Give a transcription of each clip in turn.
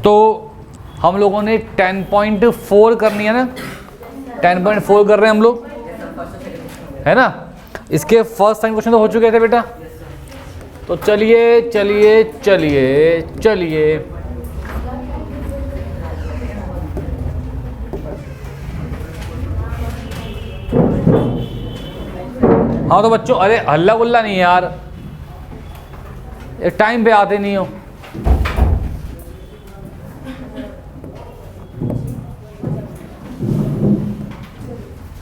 तो हम लोगों ने 10.4 करनी है ना, 10.4 कर रहे हैं हम लोग, है ना। इसके फर्स्ट टाइम क्वेश्चन तो हो चुके थे बेटा। तो चलिए चलिए चलिए चलिए, हाँ तो बच्चों, अरे हल्ला गुल्ला नहीं यार, एक टाइम पे आते नहीं हो।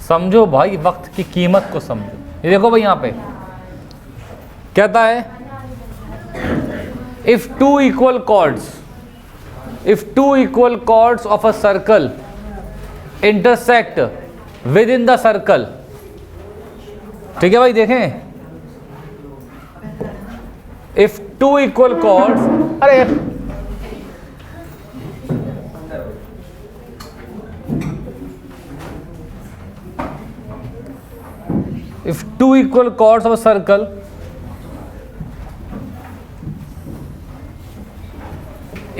समझो भाई, वक्त की कीमत को समझो। ये देखो भाई, यहां पे कहता है if two equal chords of a circle intersect with in the circle, ठीक है भाई, देखें, इफ टू इक्वल कॉर्ड्स, अरे if two equal chords of a circle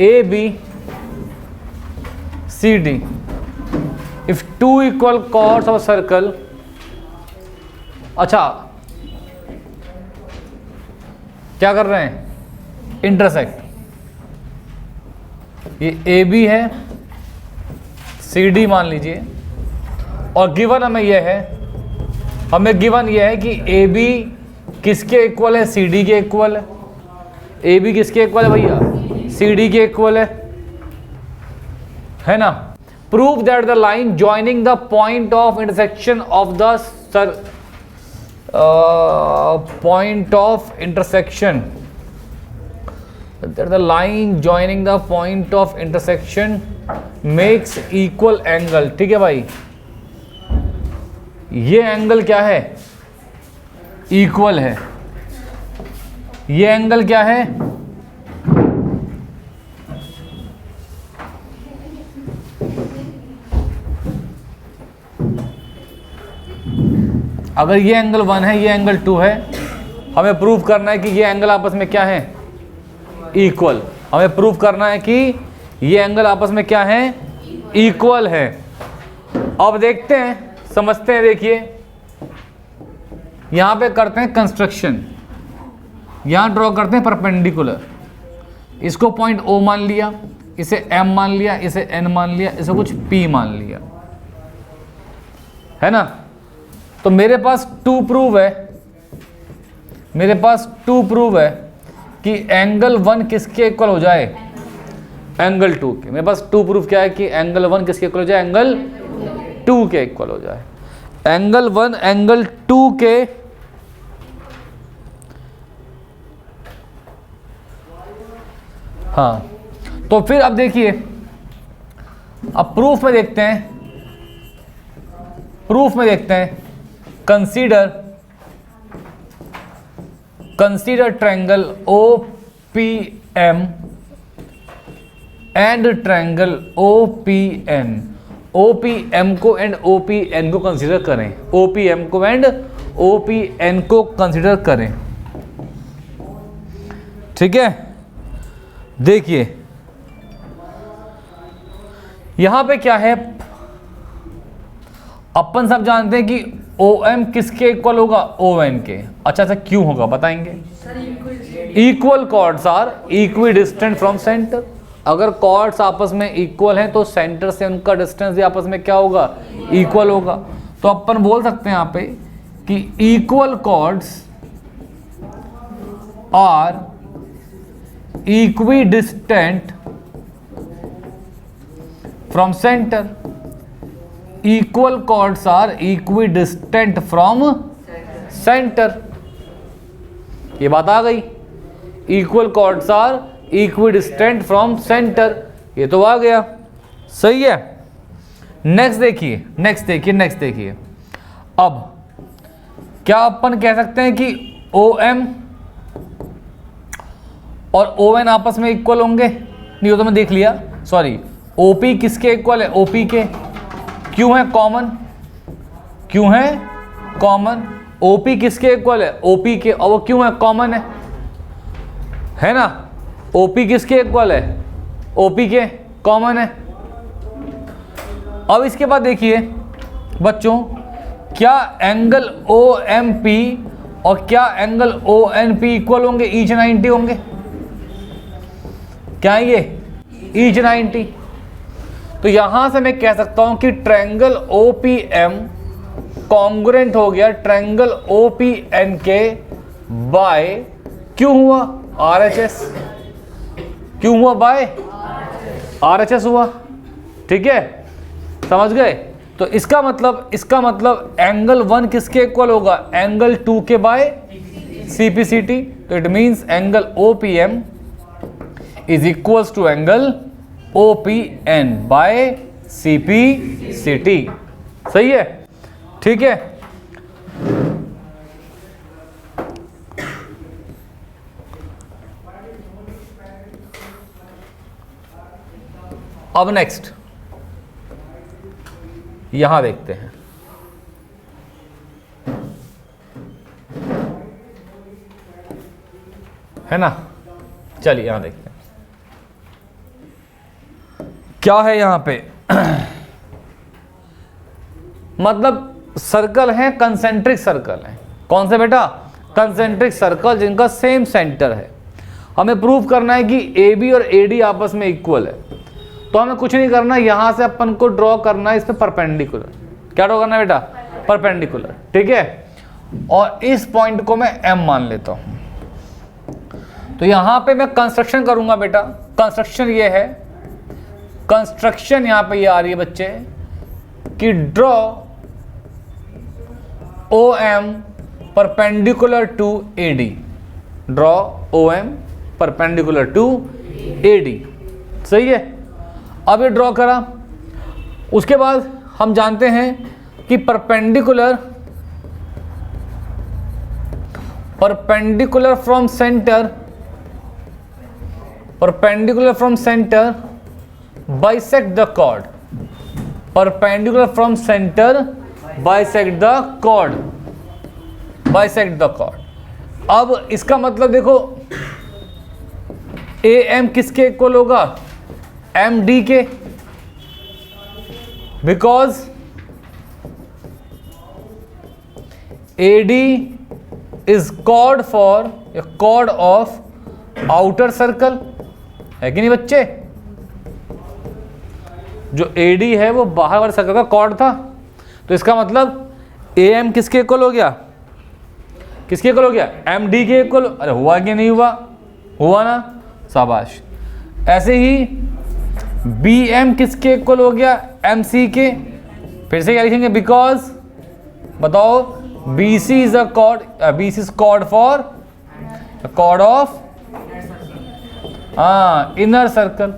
AB CD, if two equal chords of a circle, अच्छा क्या कर रहे हैं, इंटरसेक्ट, ये AB है, CD मान लीजिए, और गिवन हमें यह है, गिवन ये है कि AB किसके इक्वल है, CD के इक्वल है। AB किसके इक्वल है भैया, CD के इक्वल है ना। Prove that the line joining the point of intersection of the point of intersection, that the line joining the point of intersection makes equal angle, ठीक है भाई। ये एंगल क्या है, इक्वल है। ये एंगल क्या है, अगर ये एंगल 1 है, ये एंगल 2 है, हमें प्रूव करना है कि ये एंगल आपस में क्या है, इक्वल। हमें प्रूव करना है कि ये एंगल आपस में क्या है, इक्वल है। अब देखते हैं, समझते हैं। देखिए यहां पे करते हैं कंस्ट्रक्शन, यहां ड्रॉ करते हैं परपेंडिकुलर। इसको पॉइंट O मान लिया, इसे M मान लिया, इसे N मान लिया, इसे कुछ P मान लिया, है ना। तो मेरे पास 2 प्रूव है, मेरे पास 2 प्रूव है कि एंगल 1 किसके इक्वल हो जाए, एंगल 2 के। मेरे पास 2 प्रूफ क्या है कि एंगल 1 किसके इक्वल हो जाए, एंगल 2 के इक्वल हो जाए। एंगल 1 एंगल 2 के हाँ, तो फिर अब देखिए, अब प्रूफ में देखते हैं, प्रूफ में देखते हैं। Consider triangle OPM and triangle OPN। OPM को एंड OPN को कंसीडर करें, OPM को एंड OPN को कंसीडर करें, ठीक है। देखिए यहां पे क्या है, अपन सब जानते हैं कि OM किसके इक्वल होगा, ON के। अच्छा सा क्यों होगा बताएंगे। Equal chords are equidistant from centre. अगर कॉर्ड्स आपस में इक्वल हैं तो सेंटर से उनका डिस्टेंस भी आपस में क्या होगा, इक्वल होगा। तो अपन बोल सकते हैं यहां पे कि equal chords are equidistant from centre. Equal chords are equidistant from centre. ये बात आ गई, equal chords are equidistant from centre, ये तो आ गया, सही है। नेक्स्ट देखिए, नेक्स्ट देखिए, नेक्स्ट देखिए। अब क्या अपन कह सकते हैं कि OM और ON आपस में इक्वल होंगे? नहीं, वो तो मैं देख लिया, सॉरी। OP किसके इक्वल है, OP के। क्यों है कॉमन, क्यों है कॉमन। OP किसके इक्वल है, OP के, और वो क्यों है कॉमन है ना। OP किसके इक्वल है, OP के कॉमन है। अब इसके बाद देखिए बच्चों, क्या एंगल OMP और क्या एंगल ONP इक्वल होंगे, ईच 90 होंगे? क्या है ये? ईच 90। तो यहां से मैं कह सकता हूं कि ट्रायंगल OPM कॉन्ग्रुएंट हो गया ट्रायंगल OPN के बाय क्यों हुआ? RHS। क्यों हुआ? बाय RHS हुआ। ठीक है, समझ गए? तो इसका मतलब एंगल 1 किसके इक्वल होगा? एंगल 2 के बाय CPCT। तो it means angle OPM is equals to angle OPN by CPCT। सही है? ठीक है। अब नेक्स्ट यहां देखते हैं। है ना? चलिए यहां देखते हैं क्या है यहां पे। मतलब सर्कल है, कंसेंट्रिक सर्कल है। कौन से बेटा? कंसेंट्रिक सर्कल जिनका सेम सेंटर है। हमें प्रूव करना है कि AB और AD आपस में इक्वल है। तो हमें कुछ नहीं करना, यहां से अपन को ड्रॉ करना है इस पे परपेंडिकुलर। क्या ड्रॉ करना है बेटा? परपेंडिकुलर। ठीक है, और इस पॉइंट को मैं M मान लेता हूं। तो यहां पे मैं कंस्ट्रक्शन करूंगा बेटा। कंस्ट्रक्शन ये है, कंस्ट्रक्शन यहां पे ये आ रही है बच्चे कि draw OM perpendicular to AD। Draw OM perpendicular to AD। सही है? अब ये ड्रॉ करा, उसके बाद हम जानते हैं कि perpendicular from centre bisect the chord. Perpendicular from centre bisect the chord. अब इसका मतलब देखो, AM किसके इक्वल होगा? MD के, because AD is chord of outer circle. है कि नहीं बच्चे? जो AD है वो बाहर वाले सर्कल का कॉर्ड था। तो इसका मतलब AM किसके इक्वल हो गया? किसके इक्वल हो गया? MD के इक्वल। अरे हुआ कि नहीं हुआ? हुआ ना, शाबाश। ऐसे ही BM किसके इक्वल हो गया? MC के। फिर से क्या लिखेंगे? बिकॉज बताओ, BC is a chord, BC is chord for chord of inner circle.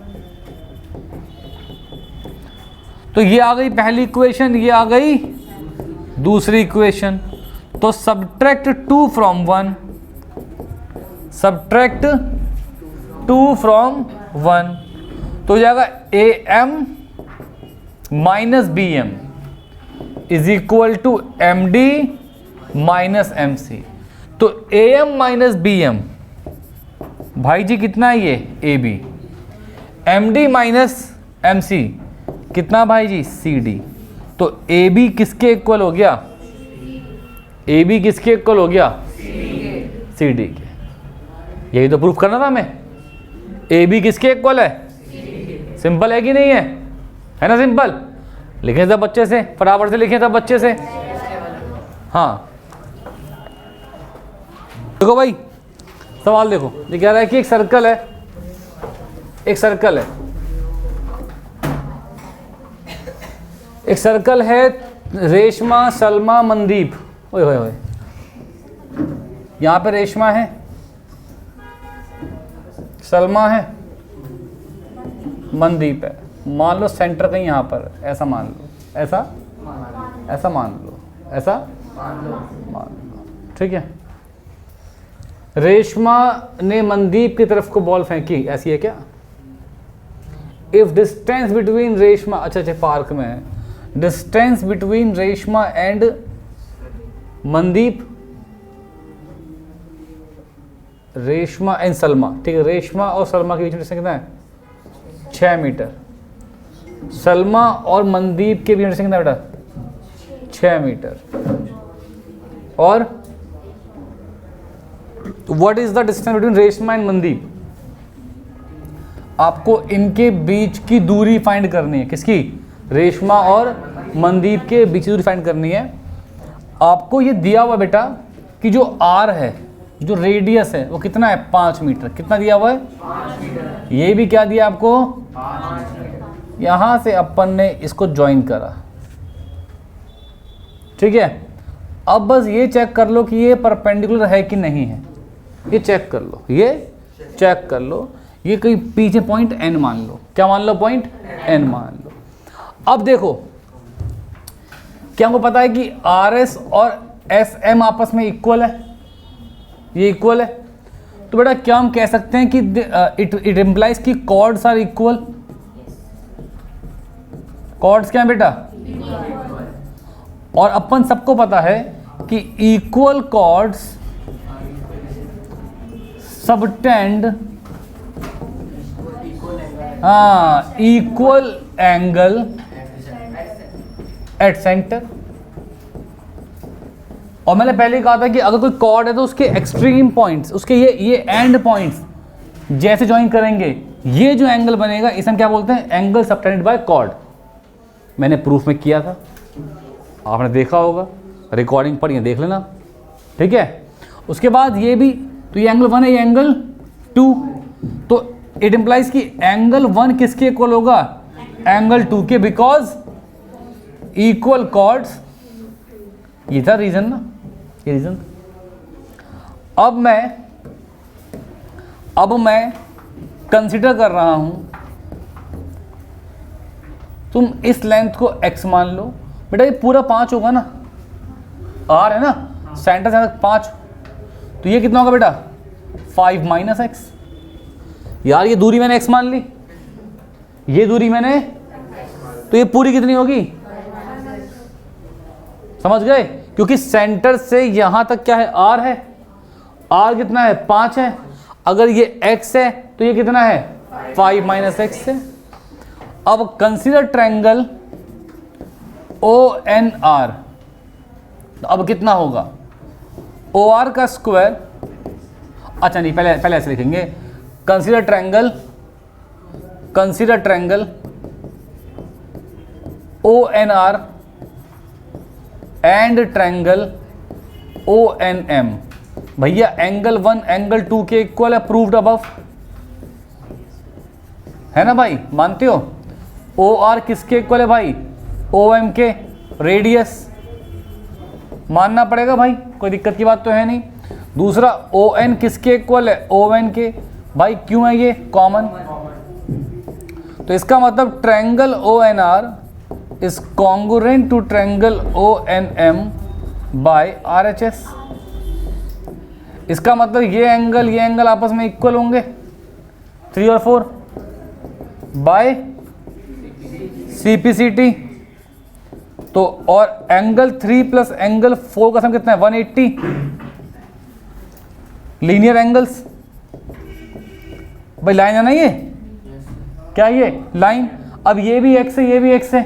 तो ये आ गई पहली इक्वेशन, ये आ गई दूसरी इक्वेशन। तो सब्ट्रैक्ट 2 फ्रॉम 1, सब्ट्रैक्ट 2 फ्रॉम 1 तो हो जाएगा AM minus BM is equal to MD minus MC। तो AM माइनस BM भाई जी कितना है? ये AB। MD माइनस MC कितना भाई जी? CD। तो AB किसके इक्वल हो गया? AB किसके इक्वल हो गया? CD के। यही तो प्रूफ करना था हमें। AB किसके इक्वल है? सिंपल है कि नहीं है? है ना सिंपल? लिखें सब बच्चे से, फटाफट से लिखें सब बच्चे से। हाँ देखो भाई, सवाल देखो, ये कह रहा है कि एक सर्कल है, एक सर्कल है रेशमा, सलमा, मनदीप। ओए होए होए, यहाँ पे रेशमा है, सलमा है, मनदीप है। मान लो सेंटर कहीं यहाँ पर, ऐसा मान लो, ऐसा मान लो, ऐसा मान लो। ठीक है, रेशमा ने मनदीप की तरफ को बॉल फेंकी, ऐसी है क्या? इफ डिस्टेंस बिटवीन रेशमा, अच्छा पार्क में है, distance between Reshma and Mandeep, Reshma and Salma, ठीक है, रेशमा और सलमा के बीच में डिस्टेंस कितना है? 6 मीटर। सलमा और मनदीप के बीच कितना बेटा? 6 मीटर। और what is the distance between Reshma and Mandeep? आपको इनके बीच की दूरी फाइंड करनी है। किसकी? रेशमा और मनदीप के बीच की दूरी फाइंड करनी है। आपको ये दिया हुआ बेटा कि जो आर है, जो रेडियस है, वो कितना है? 5 मीटर। कितना दिया हुआ है? 5 मीटर। ये भी क्या दिया आपको? 5 मीटर। यहां से अपन ने इसको ज्वाइन करा, ठीक है। अब बस ये चेक कर लो कि ये परपेंडिकुलर है कि नहीं है। ये चेक कर लो, ये चेक कर लो। ये कहीं पीछे पॉइंट एन मान लो। क्या मान लो? पॉइंट एन मान लो। अब देखो, क्या हमको पता है कि आर एस और एस एम आपस में इक्वल है? ये इक्वल है। तो बेटा क्या हम कह सकते हैं कि इट इम्प्लाइज कि कॉर्ड्स आर इक्वल? कॉर्ड्स क्या है बेटा? और अपन सबको पता है कि equal chords subtend equal angle at centre. और मैंने पहले ही कहा था कि अगर कोई कॉर्ड है तो उसके एक्सट्रीम पॉइंट्स, उसके ये एंड पॉइंट्स जैसे ज्वाइन करेंगे, ये जो एंगल बनेगा इसे हम क्या बोलते हैं? Angle subtended by chord. मैंने प्रूफ में किया था, आपने देखा होगा, रिकॉर्डिंग पढ़ी है, देख लेना, ठीक है। उसके बाद ये भी, तो ये एंगल 1 है, ये एंगल 2। तो इट इम्प्लाइज कि एंगल 1 किसके इक्वल होगा? एंगल 2 के, बिकॉज इक्वल कॉर्ड्स। ये था रीजन ना, ये रीजन। अब मैं कंसिडर कर रहा हूं, तुम इस लेंथ को x मान लो। बेटा ये पूरा 5 होगा ना, r है ना, सेंटर से 5, तो ये कितना होगा बेटा? 5 माइनस एक्स। यार ये दूरी मैंने x मान ली, ये दूरी मैंने, तो ये पूरी कितनी होगी? समझ गए? क्योंकि सेंटर से यहां तक क्या है? r है। r कितना है? 5 है। अगर ये x है तो ये कितना है? 5 माइनस एक्स है। अब कंसीडर ट्रायंगल ONR। तो अब कितना होगा? OR का स्क्वायर, अच्छा नहीं, पहले ऐसे लिखेंगे, consider triangle ONR and triangle ONM। भैया एंगल 1 एंगल 2 के इक्वल है, प्रूव्ड अबव, है ना भाई? मानते हो? OR किसके इक्वल है भाई? OM के, रेडियस। मानना पड़ेगा भाई, कोई दिक्कत की बात तो है नहीं। दूसरा ON किसके इक्वल है? ON के। भाई क्यों है ये? कॉमन। तो इसका मतलब triangle ONR is congruent to triangle ONM by RHS। इसका मतलब ये एंगल आपस में इक्वल होंगे, 3 और 4 बाय CPCT। तो और एंगल 3 प्लस एंगल 4 का सम कितना है? 180 लीनियर एंगल्स। भाई लाइन है ना ये? क्या ये लाइन? अब ये भी x है, ये भी x है,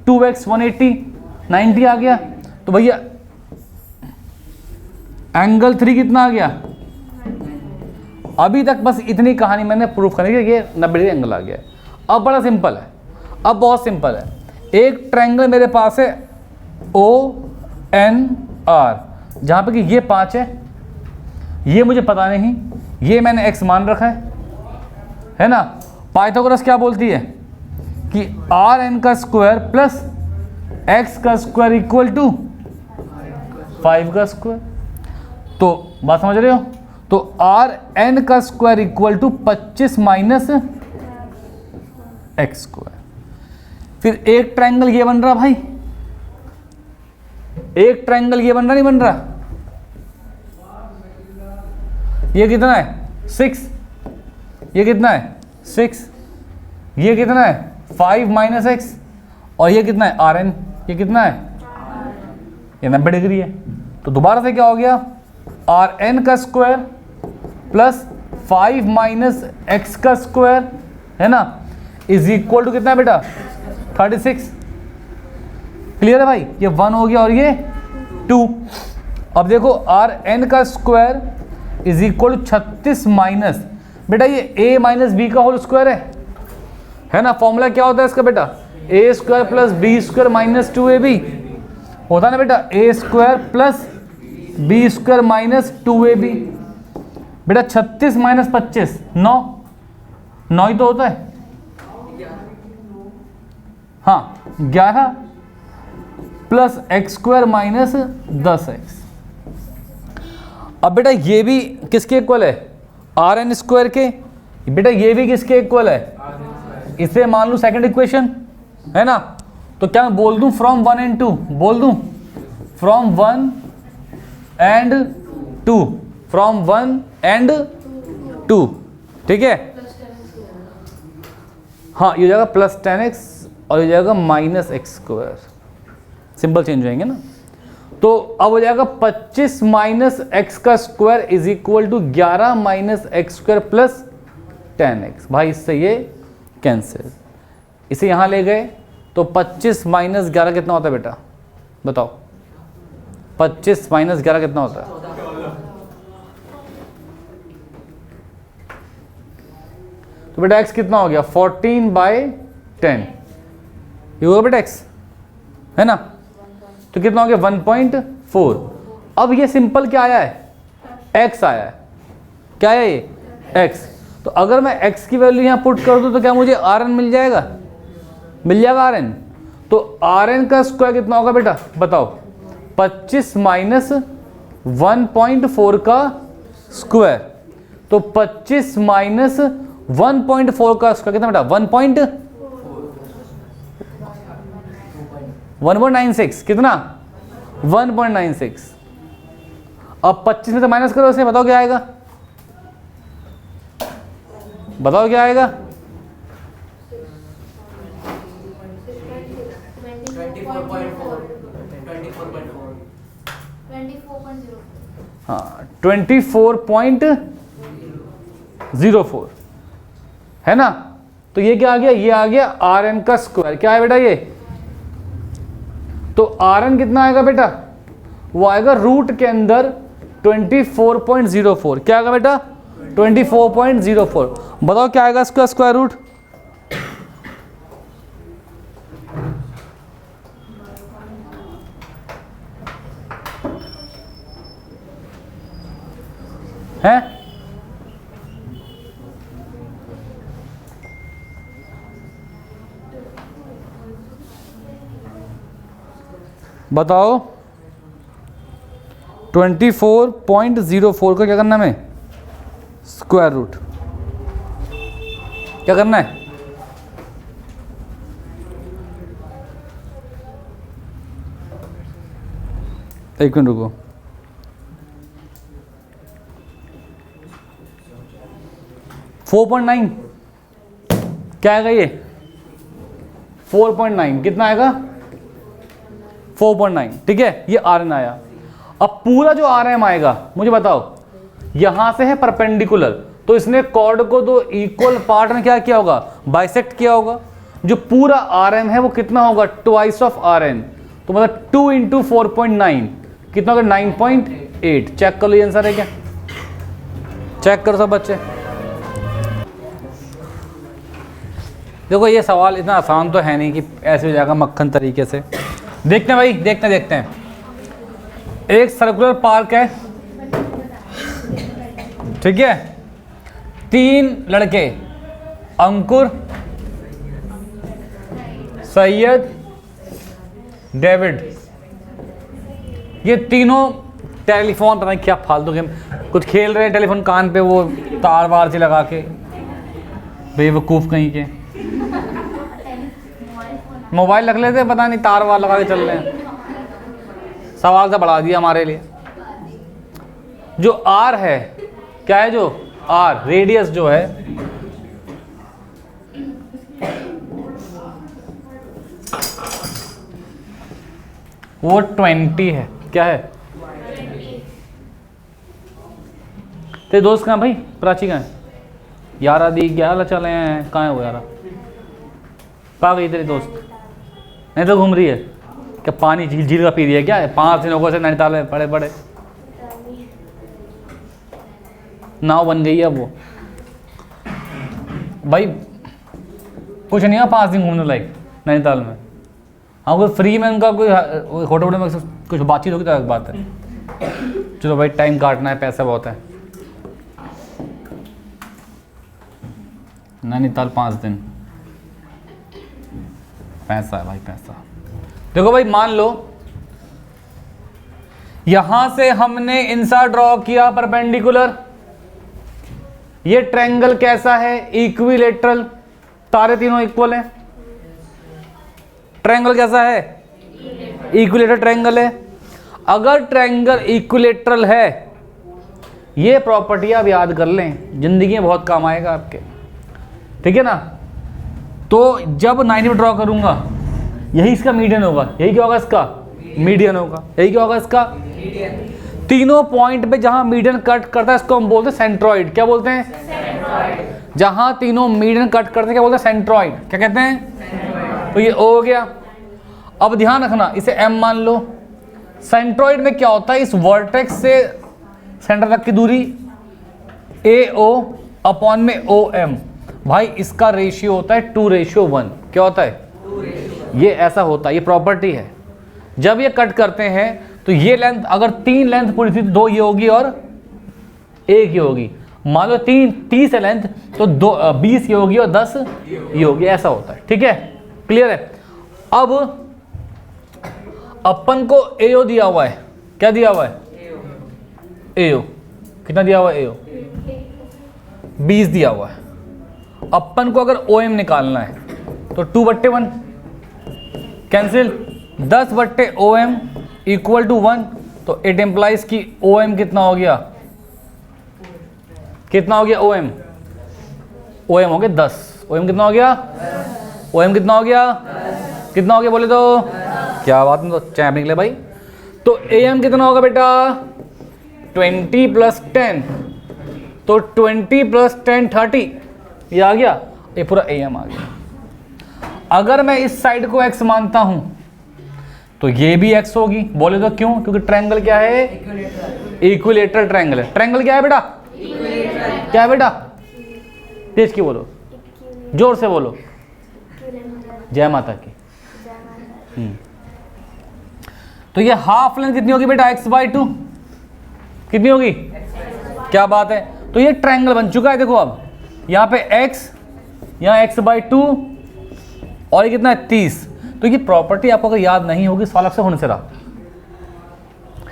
2x 180 90 आ गया। तो भैया एंगल 3 कितना आ गया? अभी तक बस इतनी कहानी मैंने प्रूफ करने की, ये 90 डिग्री एंगल आ गया। अब बड़ा सिंपल है, अब बहुत सिंपल है। एक ट्रायंगल मेरे पास है ONR, जहां पे कि ये 5 है, ये मुझे पता नहीं, ये मैंने x मान रखा है ना। पाइथागोरस क्या बोलती है कि RN का स्क्वायर प्लस x का स्क्वायर इक्वल टू 5 का स्क्वायर। तो बात समझ रहे हो? तो RN का square equal to 25 minus x square. फिर एक ट्रायंगल ये बन रहा भाई, एक ट्रायंगल ये बन रहा, नहीं बन रहा? ये कितना है? 6। ये कितना है? 6। ये कितना है? 5 माइनस एक्स। और ये कितना है? RN। ये कितना है? ये 90 डिग्री है। तो दोबारा से क्या हो गया? RN का स्क्वायर प्लस 5 माइनस एक्स का स्क्वायर, है ना। इज इक्वल टू कितना है बेटा 36। क्लियर है भाई, ये 1 हो गया और ये 2। अब देखो आर एन का square is equal to 36 minus, बेटा ये a माइनस बी का होल स्क्वायर है ना। फॉर्मूला क्या होता है इसका बेटा, A square plus B square minus 2ab होता है ना बेटा, A square plus B square minus 2ab। बेटा 36 माइनस 25 9 ही तो होता है, हाँ 11 plus x square minus 10x। अब बेटा ये भी किसके इक्वल है, आर एन स्क्वायर के। बेटा ये भी किसके इक्वल है, इसे मान लूं सेकंड इक्वेशन है ना। तो क्या मैं बोल दूं फ्रॉम 1 एंड 2, बोल दूं फ्रॉम 1 एंड 2, फ्रॉम 1 एंड 2, ठीक है। हाँ ये हो जाएगा प्लस 10x और ये हो जाएगा minus x square, simple change होएंगे ना। तो अब हो जाएगा 25 माइनस एक्स का square is equal to 11 minus x square plus 10x। भाई इससे ये कैंसिल, इसे यहां ले गए तो 25 माइनस 11 कितना होता है बेटा, बताओ 25 माइनस 11 कितना होता है, तो बेटा x कितना हो गया 14/10, ये होगा बेटा x है ना। तो कितना हो गया 1.4। अब ये सिंपल क्या आया है, x आया है, क्या आया ये x। तो अगर मैं x की वैल्यू यहाँ पुट कर दूँ तो क्या मुझे Rn मिल जाएगा, मिल जाएगा Rn। तो Rn का स्क्वायर कितना होगा बेटा बताओ, 25 माइनस 1.4 का स्क्वायर। तो 25 माइनस 1.4 का स्क्वायर कितना बेटा 1.96 कितना 1.96। अब 25 में से माइनस करो इसे, बताओ क्या आएगा, बताओ क्या आएगा, 24.04 हाँ 24.04 है ना। तो ये क्या आ गया, ये आ गया आर एन का स्क्वायर। क्या है बेटा ये, तो आर एन कितना आएगा बेटा, वो आएगा रूट के अंदर 24.04। क्या आएगा बेटा 24.04। बताओ क्या आएगा इसका स्क्वायर रूट, है बताओ 24.04 का क्या करना है, स्क्वायर रूट क्या करना है, एक मिनट रुको, $4.9 क्या आएगा ये 4.9 कितना आएगा 4.9, ठीक है। ये आर एन आया। अब पूरा जो आर एम आएगा मुझे बताओ, यहां से है परपेंडिकुलर, तो इसने कॉर्ड को दो इक्वल पार्ट में क्या किया होगा, बाइसेक्ट किया होगा। जो पूरा आर एम है वो कितना होगा, ट्वाइस ऑफ आर एन। तो मतलब 2 इंटू 4.9 कितना होगा 9.8। चेक कर लो आंसर है क्या, चेक करो सब बच्चे। देखो ये सवाल इतना आसान तो है नहीं कि ऐसे हो जाएगा मक्खन तरीके से। देखते हैं भाई, देखते हैं। एक सर्कुलर पार्क है, ठीक है। 3 लड़के अंकुर, सैयद, डेविड, ये तीनों टेलीफोन, पता नहीं क्या फालतू गेम कुछ खेल रहे हैं, टेलीफोन कान पे वो तार वार से लगा के, बेवकूफ़ कहीं के। मोबाइल रख लेते, पता नहीं तार वार लगा के चल रहे हैं। सवाल से बढ़ा दिया हमारे लिए। जो आर है, क्या है जो आर रेडियस जो है, वो 20 है। क्या है, तेरे दोस्त कहाँ भाई, प्राची कहाँ है, यारा दी क्या चले हैं, कहाँ है वो यारा, पा गई तेरी दोस्त, नहीं तो घूम रही है क्या? पानी झील झील का पी रही है क्या? 5 दिनों को से नैनीताल में पड़े पड़े नाव बन गई है अब वो। भाई कुछ नहीं है 5 दिन घूमने लायक नैनीताल में। हाँ कोई फ्री में उनका कोई होटल वोटल में कुछ बातचीत होगी तो अलग बात है। चलो भाई टाइम काटना है, पैसा बहुत है। नैनीताल 5 दिन, पैसा है भाई पैसा। देखो भाई मान लो यहां से हमने इंसा ड्रॉ किया परपेंडिकुलर, ये ट्रायंगल कैसा है? इक्विलेटरल, तारे तीनों इक्वल है। ट्रायंगल कैसा है? इक्विलेटरल ट्रायंगल है। अगर ट्रायंगल इक्विलेटरल है, ये प्रॉपर्टी आप याद कर लें, जिंदगी में बहुत काम आएगा आपके, ठीक है ना। तो जब 90 ड्रॉ करूंगा यही इसका मीडियन होगा, यही क्या होगा इसका? मीडियन होगा। यही क्या होगा इसका? तीनों पॉइंट पे जहां मीडियन कट करता है इसको हम बोलते हैं सेंट्रॉइड। क्या बोलते हैं? सेंट्रॉइड। जहां तीनों मीडियन कट करते हैं क्या बोलते हैं? सेंट्रॉइड। क्या कहते हैं? तो ये O हो गया। अब ध्यान रखना, इसे M मान लो। सेंट्रॉइड में क्या होता है? इस वर्टेक्स से सेंटर तक की दूरी AO अपॉन में OM। भाई इसका रेशियो होता है 2:1। क्या होता है? ये ऐसा होता है, ये प्रॉपर्टी है। जब ये कट करते हैं तो ये लेंथ, अगर 3 लेंथ पूरी थी तो 2 ये होगी और 1 ये होगी। मान लो 30 है लेंथ तो 20 ये होगी और 10 ये होगी। ऐसा होता है, ठीक है? क्लियर है? अब अपन को AO दिया हुआ है। क्या दिया हुआ है? AO कितना दिया हुआ है? AO 20 दिया हुआ है। अपन को अगर OM निकालना है तो 2/1 कैंसिल, 10/OM इक्वल टू 1। तो इट एम्प्लाइज कि OM कितना हो गया? कितना हो गया OM? OM हो गया 10। OM कितना हो गया? OM कितना हो गया? कितना हो गया बोले तो? क्या बात में तो चैप निकले भाई। तो AM कितना होगा बेटा? 20 + 10। तो 20 + 10 30। ये आ गया, ये पूरा AM आ गया। अगर मैं इस साइड को x मानता हूं तो ये भी x होगी। बोले तो क्यों? क्योंकि ट्रायंगल क्या है? इक्विलेटरल ट्रायंगल है। ट्रायंगल क्या है बेटा? क्या है बेटा? तेज की बोलो, जोर से बोलो। जय माता की। तो ये हाफ लेंथ कितनी होगी बेटा? x/2 कितनी होगी? क्या बात है। तो ये ट्रायंगल बन चुका है। देखो अब यहाँ पे x, यहाँ x/2 और ये कितना है? 30। तो ये प्रॉपर्टी आपको अगर याद नहीं होगी सवाल आपसे होने से रहा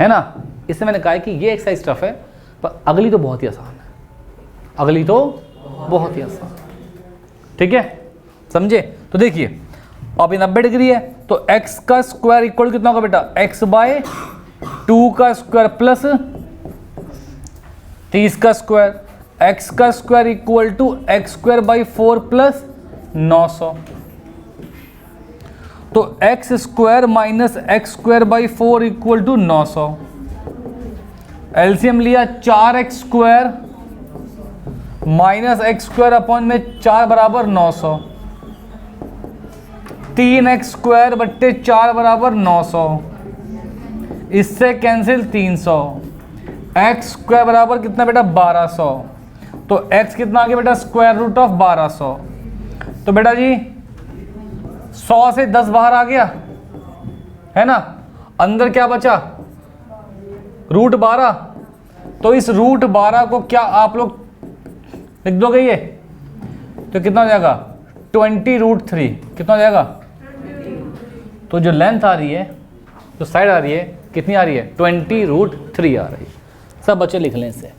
है ना। इससे मैंने कहा है कि ये एक्सरसाइज टफ है, पर अगली तो बहुत ही आसान है। अगली तो बहुत ही आसान, ठीक है? समझे? तो देखिए अब ये 90 डिग्री है तो x का स्क्वायर इक्वल कितना होगा बेटा? x/2 का स्क्वायर प्लस 30 का स्क्वायर। x का square equal to x² / 4 plus 900। तो x² minus x² / 4 equal to 900। LCM लिया 4x² माइनस x² अपॉन में 4 बराबर 900। 3x² बट्टे 4 बराबर 900। इससे कैंसिल 300। x² बराबर कितना बेटा? 1200। तो x कितना आ गया बेटा? √1200। तो बेटा जी 100 से 10 बाहर आ गया है ना। अंदर क्या बचा? √12। तो इस √12 को क्या आप लोग लिख दोगे? ये तो कितना हो जाएगा? 20√3। कितना हो जाएगा? तो जो लेंथ आ रही है, जो साइड आ रही है, कितनी आ रही है? 20√3 आ रही है। सब बच्चे लिख लें इसे।